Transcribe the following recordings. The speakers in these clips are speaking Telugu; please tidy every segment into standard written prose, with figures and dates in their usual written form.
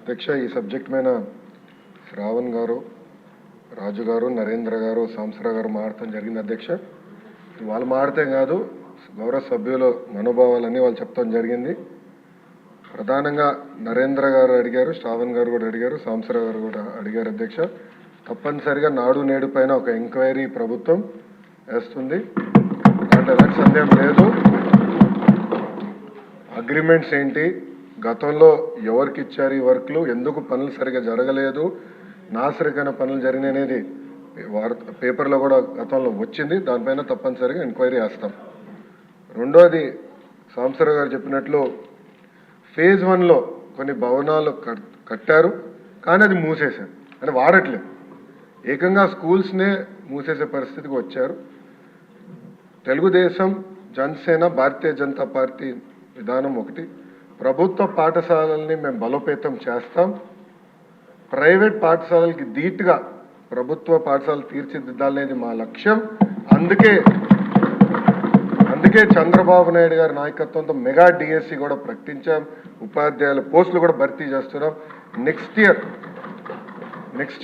అధ్యక్ష ఈ సబ్జెక్ట్ మీద శ్రావణ్ గారు, రాజు గారు, నరేంద్ర గారు, సాంసరా గారు మాట్లాడటం జరిగింది అధ్యక్ష. వాళ్ళు మాడితే కాదు, గౌరవ సభ్యుల మనోభావాలన్నీ వాళ్ళు చెప్తాం జరిగింది. ప్రధానంగా నరేంద్ర గారు అడిగారు, శ్రావణ్ గారు కూడా అడిగారు, సాంసరా గారు కూడా అడిగారు అధ్యక్ష. తప్పనిసరిగా నాడు నేడు పైన ఒక ఎంక్వైరీ ప్రభుత్వం వేస్తుంది, అంటే ఎలాంటి సందేహం లేదు. అగ్రిమెంట్స్ ఏంటి, గతంలో ఎవరికి ఇచ్చారు ఈ వర్క్లు, ఎందుకు పనులు సరిగా జరగలేదు, నాసరికైన పనులు జరిగినాయి అనేది పేపర్లో కూడా గతంలో వచ్చింది. దానిపైన తప్పనిసరిగా ఎంక్వైరీ చేస్తాం. రెండోది సాంసరా గారు చెప్పినట్లు ఫేజ్ 1లో కొన్ని భవనాలు కట్టారు, కానీ అది మూసేశారు, అంటే వాడట్లేదు. ఏకంగా స్కూల్స్నే మూసేసే పరిస్థితికి వచ్చారు. తెలుగుదేశం, జనసేన, భారతీయ జనతా పార్టీ విధానం ఒకటి. ప్రభుత్వ పాఠశాలల్ని మేము బలోపేతం చేస్తాం. ప్రైవేట్ పాఠశాలలకి ధీటుగా ప్రభుత్వ పాఠశాలలు తీర్చిదిద్దాలనేది మా లక్ష్యం. అందుకే చంద్రబాబు నాయుడు గారి నాయకత్వంతో మెగా డిఎస్సి కూడా ప్రకటించాం. ఉపాధ్యాయుల పోస్టులు కూడా భర్తీ చేస్తున్నాం. నెక్స్ట్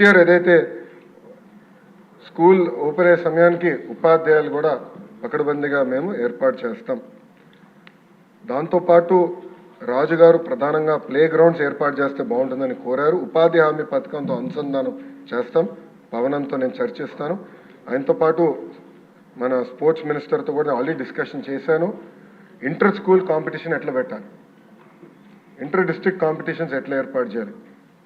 ఇయర్ ఏదైతే స్కూల్ ఓపెన్ అయ్యే సమయానికి ఉపాధ్యాయులు కూడా పకడ్బందీగా మేము ఏర్పాటు చేస్తాం. దాంతోపాటు రాజుగారు ప్రధానంగా ప్లే గ్రౌండ్స్ ఏర్పాటు చేస్తే బాగుంటుందని కోరారు. ఉపాధి హామీ పథకంతో అనుసంధానం చేస్తాం. పవనంతో నేను చర్చిస్తాను. ఆయనతో పాటు మన స్పోర్ట్స్ మినిస్టర్తో కూడా ఆల్రెడీ డిస్కషన్ చేశాను. ఇంటర్ స్కూల్ కాంపిటీషన్ ఎట్లా పెట్టాలి, ఇంటర్ డిస్ట్రిక్ట్ కాంపిటీషన్స్ ఎట్లా ఏర్పాటు చేయాలి,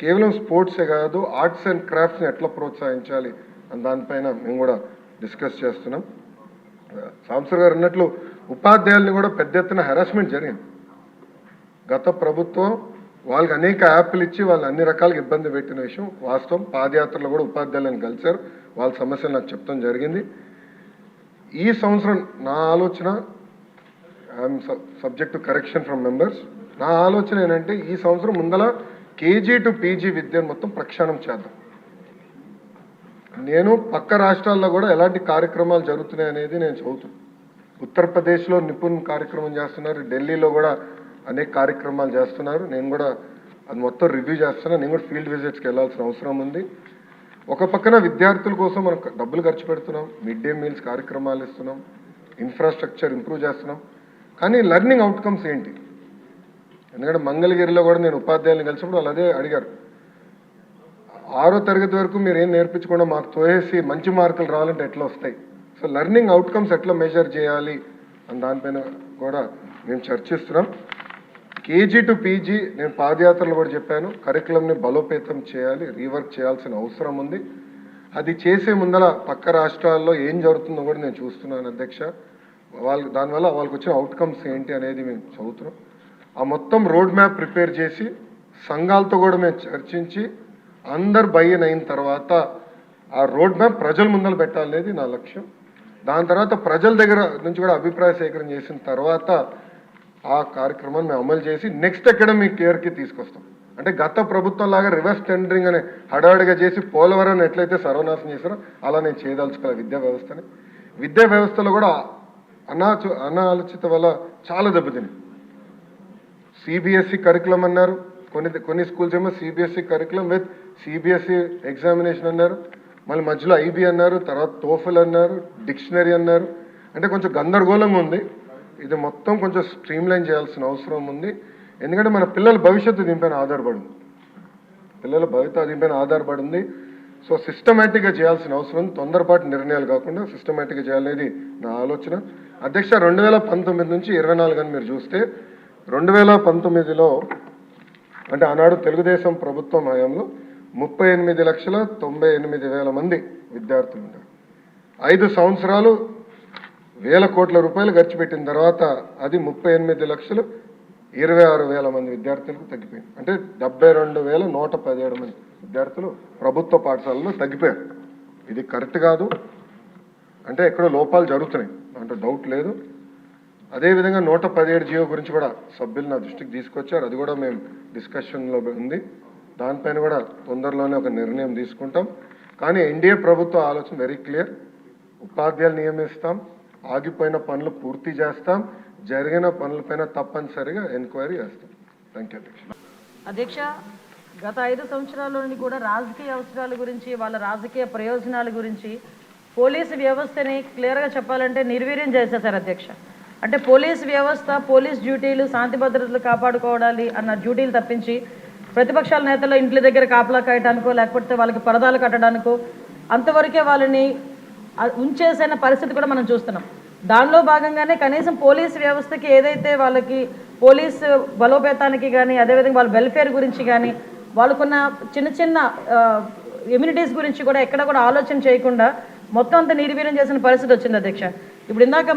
కేవలం స్పోర్ట్సే కాదు ఆర్ట్స్ అండ్ క్రాఫ్ట్స్ని ఎట్లా ప్రోత్సహించాలి అని దానిపైన మేము కూడా డిస్కస్ చేస్తున్నాం. సాంసర్ గారు అన్నట్లు ఉపాధ్యాయుల్ని కూడా పెద్ద ఎత్తున హెరాస్మెంట్ జరిగింది. గత ప్రభుత్వం వాళ్ళకి అనేక యాప్లు ఇచ్చి వాళ్ళు అన్ని రకాలుగా ఇబ్బంది పెట్టిన విషయం వాస్తవం. పాదయాత్రలో కూడా ఉపాధ్యాయులను కలిశారు, వాళ్ళ సమస్యలు నాకు చెప్తాం జరిగింది. ఈ సంవత్సరం నా ఆలోచన, I'm subject to correction from members, నా ఆలోచన ఏంటంటే ఈ సంవత్సరం ముందల కేజీ టు పీజీ విద్యను మొత్తం ప్రక్షాళన చేద్దాం. నేను పక్క రాష్ట్రాల్లో కూడా ఎలాంటి కార్యక్రమాలు జరుగుతున్నాయి అనేది నేను చదువుతాను. ఉత్తరప్రదేశ్లో నిపుణ్ కార్యక్రమం చేస్తున్నారు, ఢిల్లీలో కూడా అనేక కార్యక్రమాలు చేస్తున్నారు. నేను కూడా అది మొత్తం రివ్యూ చేస్తున్నాను. నేను కూడా ఫీల్డ్ విజిట్స్కి వెళ్ళాల్సిన అవసరం ఉంది. ఒక పక్కన విద్యార్థుల కోసం మనం డబ్బులు ఖర్చు పెడుతున్నాం, మిడ్ డే మీల్స్ కార్యక్రమాలు ఇస్తున్నాం, ఇన్ఫ్రాస్ట్రక్చర్ ఇంప్రూవ్ చేస్తున్నాం, కానీ లెర్నింగ్ అవుట్కమ్స్ ఏంటి? ఎందుకంటే మంగళగిరిలో కూడా నేను ఉపాధ్యాయులను కలిసినప్పుడు వాళ్ళు అదే అడిగారు, 6వ తరగతి వరకు మీరు ఏం నేర్పించకుండా మాకు తోయేసి మంచి మార్కులు రావాలంటే ఎట్లా వస్తాయి? సో లెర్నింగ్ అవుట్కమ్స్ ఎట్లా మెజర్ చేయాలి అని దానిపైన కూడా మేము చర్చిస్తున్నాం. కేజీ టు పీజీ నేను పాదయాత్రలు కూడా చెప్పాను, కరికులంని బలోపేతం చేయాలి, రీవర్క్ చేయాల్సిన అవసరం ఉంది. అది చేసే ముందర పక్క రాష్ట్రాల్లో ఏం జరుగుతుందో కూడా నేను చూస్తున్నాను అధ్యక్ష. దానివల్ల వాళ్ళకి వచ్చిన అవుట్కమ్స్ ఏంటి అనేది మేము చదువుతున్నాం. ఆ మొత్తం రోడ్ మ్యాప్ ప్రిపేర్ చేసి సంఘాలతో కూడా మేము చర్చించి అందరు బయ్యన్ అయిన తర్వాత ఆ రోడ్ మ్యాప్ ప్రజల ముందర పెట్టాలనేది నా లక్ష్యం. దాని తర్వాత ప్రజల దగ్గర నుంచి కూడా అభిప్రాయ సేకరణ చేసిన తర్వాత ఆ కార్యక్రమాన్ని మేము అమలు చేసి నెక్స్ట్ అకాడమిక్ ఇయర్కి తీసుకొస్తాం. అంటే గత ప్రభుత్వం లాగా రివర్స్ టెండరింగ్ అనే హడావిడిగా చేసి పోలవరం ఎట్లయితే సర్వనాశనం చేశారో అలా నేను చేయదలుచుకోవాలి విద్యా వ్యవస్థని. విద్యా వ్యవస్థలో కూడా అనాలోచిత వల్ల చాలా దెబ్బతిని సిబిఎస్ఈ కరికులం అన్నారు, కొన్ని స్కూల్స్ ఏమో CBSE curriculum with CBSE examination అన్నారు, మళ్ళీ మధ్యలో ఐబీ అన్నారు, తర్వాత టోఫెల్ అన్నారు, డిక్షనరీ అన్నారు. అంటే కొంచెం గందరగోళంగా ఉంది. ఇది మొత్తం కొంచెం స్ట్రీమ్లైన్ చేయాల్సిన అవసరం ఉంది. ఎందుకంటే మన పిల్లల భవిష్యత్తు దీనిపైన ఆధారపడి ఉంది. సో సిస్టమేటిక్గా చేయాల్సిన అవసరం ఉంది. తొందరపాటు నిర్ణయాలు కాకుండా సిస్టమేటిక్గా చేయాలనేది నా ఆలోచన అధ్యక్ష. 2019 నుంచి 24 అని మీరు చూస్తే 2019లో అంటే ఆనాడు తెలుగుదేశం ప్రభుత్వం హయాంలో 38,98,000 మంది విద్యార్థులు ఉన్నారు. 5 సంవత్సరాలు వేల కోట్ల రూపాయలు ఖర్చు పెట్టిన తర్వాత అది 38,26,000 మంది విద్యార్థులకు తగ్గిపోయింది. అంటే 72,117 మంది విద్యార్థులు ప్రభుత్వ పాఠశాలలో తగ్గిపోయారు. ఇది కరెక్ట్ కాదు, అంటే ఎక్కడో లోపాలు జరుగుతున్నాయి, అంటే డౌట్ లేదు. అదేవిధంగా 117 జియో గురించి కూడా సభ్యులు నా దృష్టికి తీసుకొచ్చారు. అది కూడా మేము డిస్కషన్లో ఉంది. దానిపైన కూడా తొందరలోనే ఒక నిర్ణయం తీసుకుంటాం. కానీ ఎన్డీఏ ప్రభుత్వ ఆలోచన వెరీ క్లియర్, ఉపాధ్యాయులు నియమిస్తాం, ఆగిపోయిన పనులు పూర్తి చేస్తాం, జరిగిన పనులపైన తప్పనిసరిగా ఎంక్వైరీ చేస్తాం. థ్యాంక్ యూ అధ్యక్ష. అధ్యక్ష, గత 5 సంవత్సరాల్లోని కూడా రాజకీయ అవసరాల గురించి, వాళ్ళ రాజకీయ ప్రయోజనాల గురించి పోలీసు వ్యవస్థని క్లియర్గా చెప్పాలంటే నిర్వీర్యం చేసేశారు అధ్యక్ష. అంటే పోలీసు వ్యవస్థ, పోలీస్ డ్యూటీలు శాంతి భద్రతలు కాపాడుకోవాలి అన్న డ్యూటీలు తప్పించి ప్రతిపక్షాల నేతలు ఇంట్ల దగ్గర కాపలా కాయడానికో లేకపోతే వాళ్ళకి పరదాలు కట్టడానికో అంతవరకే వాళ్ళని ఉంచేసిన పరిస్థితి కూడా మనం చూస్తున్నాం. దానిలో భాగంగానే కనీసం పోలీసు వ్యవస్థకి ఏదైతే వాళ్ళకి పోలీసు బలోపేతానికి కానీ, అదేవిధంగా వాళ్ళ వెల్ఫేర్ గురించి కానీ, వాళ్ళకున్న చిన్న చిన్న ఇమ్యూనిటీస్ గురించి కూడా ఎక్కడ కూడా ఆలోచన చేయకుండా మొత్తం అంతా నిర్వీర్యం చేసిన పరిస్థితి వచ్చింది అధ్యక్ష. ఇప్పుడు ఇందాక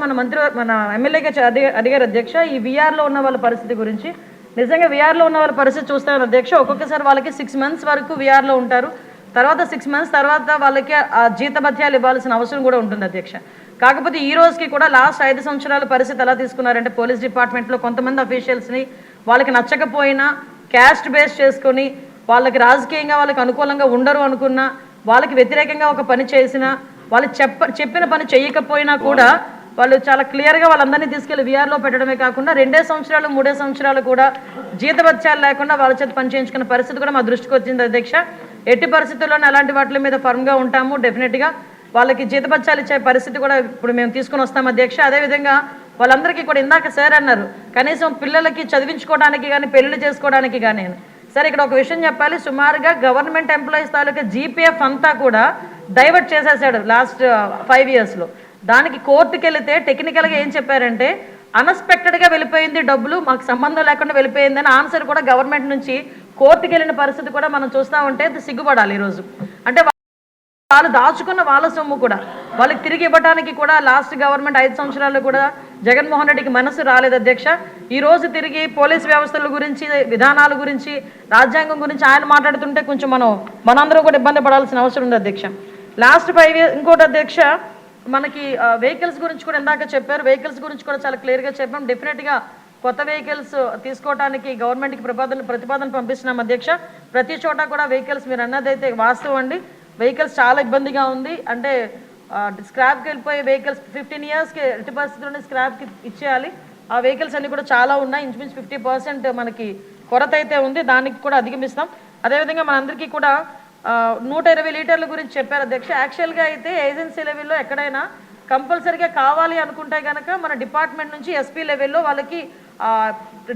మన ఎమ్మెల్యేగా అడిగారు అధ్యక్ష, ఈ వీఆర్లో ఉన్న వాళ్ళ పరిస్థితి గురించి. నిజంగా వీఆర్లో ఉన్న వాళ్ళ పరిస్థితి చూస్తాను అధ్యక్ష, ఒక్కొక్కసారి వాళ్ళకి 6 months వరకు వీఆర్లో ఉంటారు. తర్వాత 6 months తర్వాత వాళ్ళకి ఆ జీతభత్యాలు ఇవ్వాల్సిన అవసరం కూడా ఉంటుంది అధ్యక్ష. కాకపోతే ఈ రోజుకి కూడా లాస్ట్ 5 సంవత్సరాల పరిస్థితి ఎలా తీసుకున్నారంటే పోలీస్ డిపార్ట్మెంట్లో కొంతమంది అఫీషియల్స్ని వాళ్ళకి నచ్చకపోయినా క్యాస్ట్ బేస్ చేసుకొని వాళ్ళకి రాజకీయంగా వాళ్ళకి అనుకూలంగా ఉండరు అనుకున్నా, వాళ్ళకి వ్యతిరేకంగా ఒక పని చేసినా, వాళ్ళు చెప్పిన పని చేయకపోయినా కూడా వాళ్ళు చాలా క్లియర్గా వాళ్ళందరినీ తీసుకెళ్లి వీఆర్లో పెట్టడమే కాకుండా 2 సంవత్సరాలు 3 సంవత్సరాలు కూడా జీతభత్యాలు లేకుండా వాళ్ళ చేత పని చేయించుకున్న పరిస్థితి కూడా మా దృష్టికి వచ్చింది అధ్యక్ష. ఎట్టి పరిస్థితుల్లోనే అలాంటి వాటి మీద ఫర్మ్గా ఉంటాము. డెఫినెట్గా వాళ్ళకి జీతభత్యాలు ఇచ్చే పరిస్థితి కూడా ఇప్పుడు మేము తీసుకుని వస్తాం అధ్యక్ష. అదేవిధంగా వాళ్ళందరికీ కూడా ఇందాక సార్ అన్నారు, కనీసం పిల్లలకి చదివించుకోవడానికి కానీ పెళ్లి చేసుకోవడానికి కానీ. సరే, ఇక్కడ ఒక విషయం చెప్పాలి, సుమారుగా గవర్నమెంట్ ఎంప్లాయీస్ తాలూకా జీపీఎఫ్ అంతా కూడా డైవర్ట్ చేసేసాడు లాస్ట్ 5 yearsలో. దానికి కోర్టుకి వెళితే టెక్నికల్గా ఏం చెప్పారంటే అన్ఎక్స్పెక్టెడ్గా వెళ్ళిపోయింది, డబ్బులు మాకు సంబంధం లేకుండా వెళ్ళిపోయిందని ఆన్సర్ కూడా గవర్నమెంట్ నుంచి కోర్టుకి వెళ్ళిన పరిస్థితి కూడా మనం చూస్తూ ఉంటే సిగ్గుపడాలి ఈరోజు. అంటే వాళ్ళు దాచుకున్న వాళ్ళ సొమ్ము కూడా వాళ్ళకి తిరిగి ఇవ్వడానికి కూడా లాస్ట్ గవర్నమెంట్ 5 సంవత్సరాలు కూడా జగన్మోహన్ రెడ్డికి మనసు రాలేదు అధ్యక్ష. ఈరోజు తిరిగి పోలీస్ వ్యవస్థల గురించి, విధానాల గురించి, రాజ్యాంగం గురించి ఆయన మాట్లాడుతుంటే కొంచెం మనందరూ కూడా ఇబ్బంది పడాల్సిన అవసరం ఉంది అధ్యక్ష. లాస్ట్ 5 years ఇంకోటి అధ్యక్ష, మనకి వెహికల్స్ గురించి కూడా ఇందాక చెప్పారు. వెహికల్స్ గురించి కూడా చాలా క్లియర్గా చెప్పాం. డెఫినెట్గా కొత్త వెహికల్స్ తీసుకోవడానికి గవర్నమెంట్కి ప్రతిపాదన పంపిస్తున్నాం అధ్యక్ష. ప్రతి చోట కూడా వెహికల్స్ మీరు అన్నదైతే వాస్తవం అండి, వెహికల్స్ చాలా ఇబ్బందిగా ఉంది. అంటే స్క్రాప్కి వెళ్ళిపోయే వెహికల్స్ 15 yearsకి ఎట్టి పరిస్థితుల్లోనే స్క్రాప్కి ఇచ్చేయాలి. ఆ వెహికల్స్ అన్నీ కూడా చాలా ఉన్నాయి. ఇంచుమించు 50% మనకి కొరత అయితే ఉంది, దానికి కూడా అధిగమిస్తాం. అదేవిధంగా మనందరికీ కూడా 120 లీటర్ల గురించి చెప్పారు అధ్యక్ష. యాక్చువల్గా అయితే ఏజెన్సీ లెవెల్లో ఎక్కడైనా కంపల్సరీగా కావాలి అనుకుంటే కనుక మన డిపార్ట్మెంట్ నుంచి ఎస్పీ లెవెల్లో వాళ్ళకి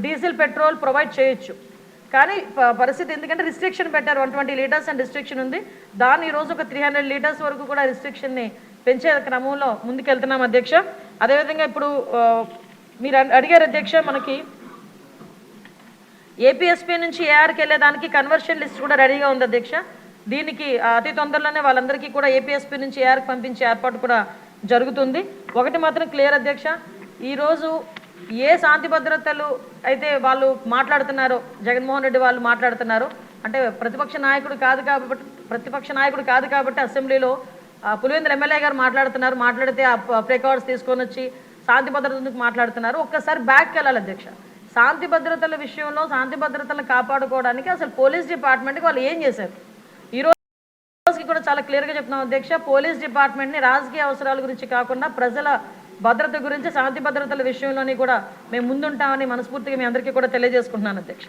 డీజిల్ పెట్రోల్ ప్రొవైడ్ చేయొచ్చు. కానీ పరిస్థితి ఎందుకంటే రిస్ట్రిక్షన్ పెట్టారు, 120 liters అని రిస్ట్రిక్షన్ ఉంది. దాన్ని ఈరోజు ఒక 300 liters వరకు కూడా రిస్ట్రిక్షన్ని పెంచే క్రమంలో ముందుకెళ్తున్నాం అధ్యక్ష. అదేవిధంగా ఇప్పుడు మీరు అడిగారు అధ్యక్ష, మనకి ఏపీఎస్పీ నుంచి ఏఆర్కి వెళ్ళేదానికి కన్వర్షన్ లిస్ట్ కూడా రెడీగా ఉంది అధ్యక్ష. దీనికి అతి తొందరలోనే వాళ్ళందరికీ కూడా ఏపీఎస్పీ నుంచి ఏఆర్కి పంపించే ఏర్పాటు కూడా జరుగుతుంది. ఒకటి మాత్రం క్లియర్ అధ్యక్ష, ఈరోజు ఏ శాంతి భద్రతలు అయితే వాళ్ళు మాట్లాడుతున్నారో, జగన్మోహన్ రెడ్డి వాళ్ళు మాట్లాడుతున్నారో, అంటే ప్రతిపక్ష నాయకుడు కాదు కాబట్టి అసెంబ్లీలో పులివెందుల ఎమ్మెల్యే గారు మాట్లాడితే ఆ ప్రికాషన్స్ తీసుకొని వచ్చి శాంతి భద్రతలకు మాట్లాడుతున్నారు. ఒక్కసారి బ్యాక్కి వెళ్ళాలి అధ్యక్ష. శాంతి భద్రతల విషయంలో శాంతి భద్రతలను కాపాడుకోవడానికి అసలు పోలీస్ డిపార్ట్మెంట్కి వాళ్ళు ఏం చేశారు ఈ రోజుకి కూడా చాలా క్లియర్గా చెప్తున్నాం అధ్యక్ష. పోలీస్ డిపార్ట్మెంట్ని రాజకీయ అవసరాల గురించి కాకుండా ప్రజల భద్రత గురించి, శాంతి భద్రతల విషయంలోని కూడా మేము ముందుంటామని మనస్ఫూర్తిగా మీ అందరికీ కూడా తెలియజేసుకుంటున్నాను అధ్యక్ష.